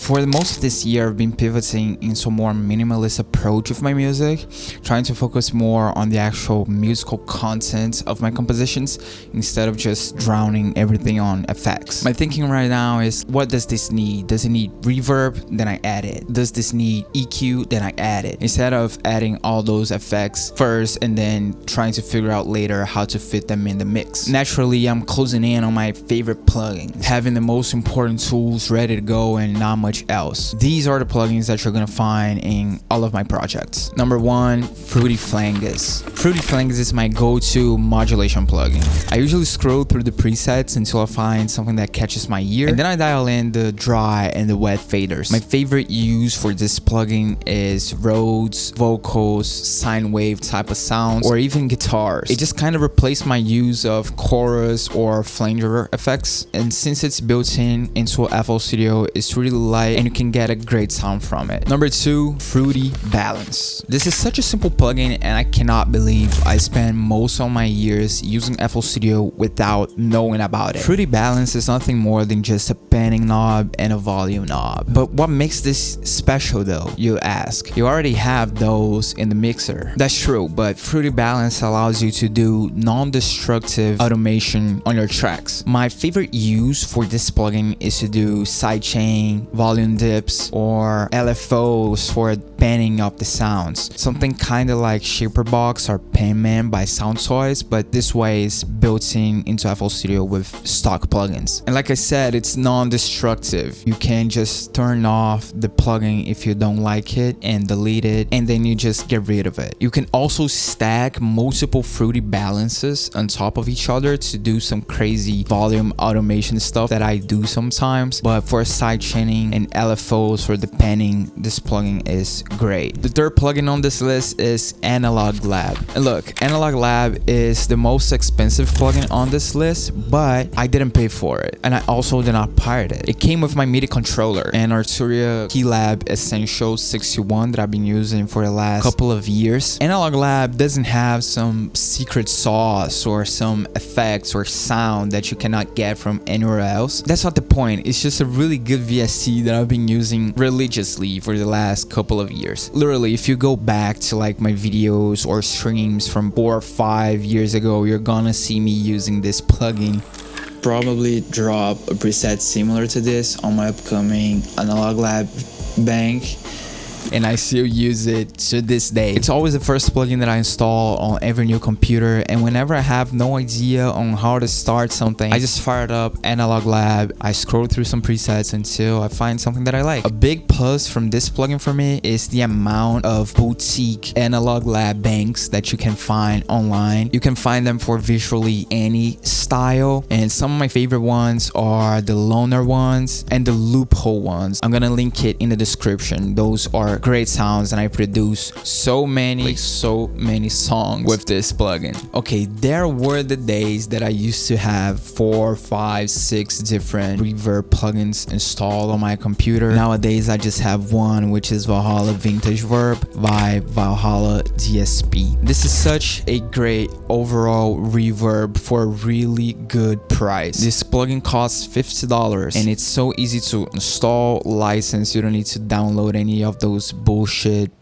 For the most of this year, I've been pivoting into a more minimalist approach with my music, trying to focus more on the actual musical content of my compositions instead of just drowning everything on effects. My thinking right now is, what does this need? Does it need reverb? Then I add it. Does this need EQ? Then I add it. Instead of adding all those effects first and then trying to figure out later how to fit them in the mix. Naturally, I'm closing in on my favorite plugins, having the most important tools ready to go and not much else. These are the plugins that you're gonna find in all of my projects. Number 1, Fruity Flanges. Fruity Flanges is my go-to modulation plugin. I usually scroll through the presets until I find something that catches my ear, and then I dial in the dry and the wet faders. My favorite use for this plugin is Rhodes, vocals, sine wave type of sounds, or even guitars. It just kind of replaced my use of chorus or flanger effects, and since it's built into FL Studio, it's really light and you can get a great sound from it. Number 2, Fruity Balance. This is such a simple plugin and I cannot believe I spent most of my years using FL Studio without knowing about it. Fruity Balance is nothing more than just a panning knob and a volume knob. But what makes this special though, you ask? You already have those in the mixer. That's true, but Fruity Balance allows you to do non-destructive automation on your tracks. My favorite use for this plugin is to do sidechain, volume dips, or LFOs for panning up the sounds. Something kind of like Shaperbox or Penman by Soundtoys, but this way is built into FL Studio with stock plugins. And like I said, it's non-destructive. You can just turn off the plugin if you don't like it and delete it, and then you just get rid of it. You can also stack multiple Fruity Balances on top of each other to do some crazy volume automation stuff that I do sometimes, but for sidechaining and LFOs for the panning, this plugin is great. The third plugin on this list is Analog Lab. And look, Analog Lab is the most expensive plugin on this list, but I didn't pay for it, and I also did not pirate it. It came with my MIDI controller and Arturia Keylab Essential 61 that I've been using for the last couple of years. Analog Lab doesn't have some secret sauce or some effects or sound that you cannot get from anywhere else. That's not the point. It's just a really good VST that I've been using religiously for the last couple of years. Literally, if you go back to like my videos or streams from 4 or 5 years ago, you're gonna see me using this plugin. Probably drop a preset similar to this on my upcoming Analog Lab bank, and I still use it to this day. It's always the first plugin that I install on every new computer, and whenever I have no idea on how to start something, I just fire it up Analog Lab. I scroll through some presets until I find something that I like. A big plus from this plugin for me is the amount of boutique Analog Lab banks that you can find online. You can find them for visually any style, and some of my favorite ones are the loner ones and the loophole ones. I'm gonna link it in the description. Those are great sounds, and I produce so many songs with this plugin. Okay, there were the days that I used to have 4, 5, 6 different reverb plugins installed on my computer. Nowadays I just have one, which is Valhalla Vintage Verb by Valhalla DSP. This is such a great overall reverb for a really good price. This plugin costs $50 and it's so easy to install, license. You don't need to download any of those bullshit.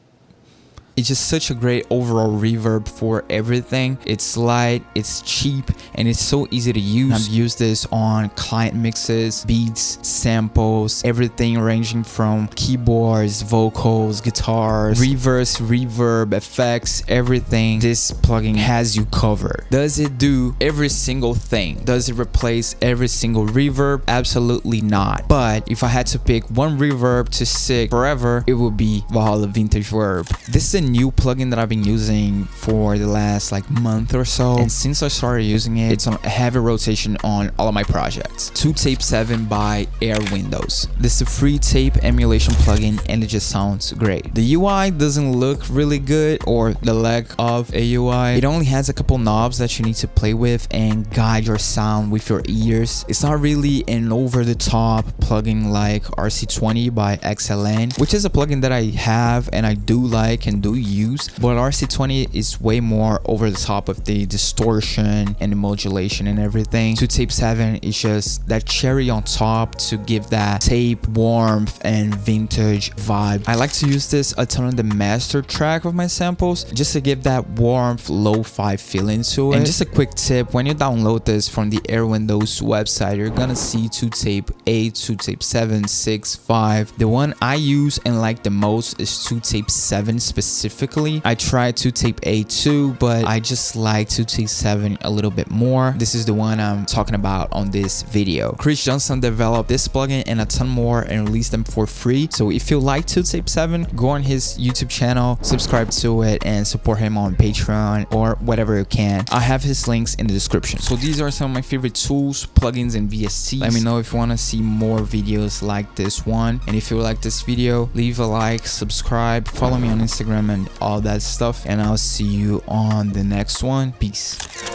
It's just such a great overall reverb for everything. It's light, it's cheap, and it's so easy to use. I've used this on client mixes, beats, samples, everything ranging from keyboards, vocals, guitars, reverse, reverb, effects, everything. This plugin has you covered. Does it do every single thing? Does it replace every single reverb? Absolutely not. But if I had to pick one reverb to stick forever, it would be Valhalla Vintage Verb. This is a new plugin that I've been using for the last like month or so, and since I started using it, it's on a heavy rotation on all of my projects. 2 Tape 7 by Air Windows. This is a free tape emulation plugin and it just sounds great. The UI doesn't look really good, or the lack of a UI. It only has a couple knobs that you need to play with and guide your sound with your ears. It's not really an over-the-top plugin like RC20 by XLN, which is a plugin that I have and I do like and do do use, but RC20 is way more over the top of the distortion and the modulation and everything. 2Tape7 is just that cherry on top to give that tape warmth and vintage vibe. I like to use this a ton on the master track of my samples just to give that warmth lo-fi feeling to it. And just a quick tip, when you download this from the Air Windows website, you're gonna see 2Tape 8, 2Tape 7, 6, 5. The one I use and like the most is 2Tape 7 specifically. I tried 2Tape 8 too, but I just like 2Tape 7 a little bit more. This is the one I'm talking about on this video. Chris Johnson developed this plugin and a ton more and released them for free. So if you like 2Tape 7, go on his YouTube channel, subscribe to it, and support him on Patreon or whatever you can. I have his links in the description. So these are some of my favorite tools, plugins, and VSTs. Let me know if you want to see more videos like this one. And if you like this video, leave a like, subscribe, follow me on Instagram and all that stuff. And I'll see you on the next one. Peace.